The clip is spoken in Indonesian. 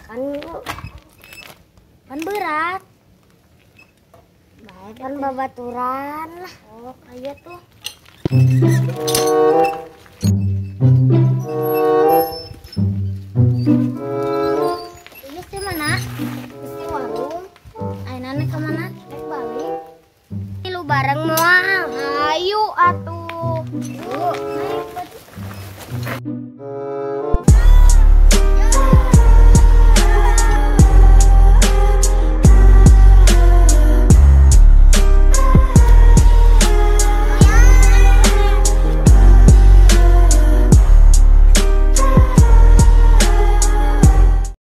Kan berat. Baik kan babaturan lah. Oh, kayak tuh. Ini sih mana? Di warung. Ainane kemana? Balik. Lu bareng moal. Ayo atuh. Yuk.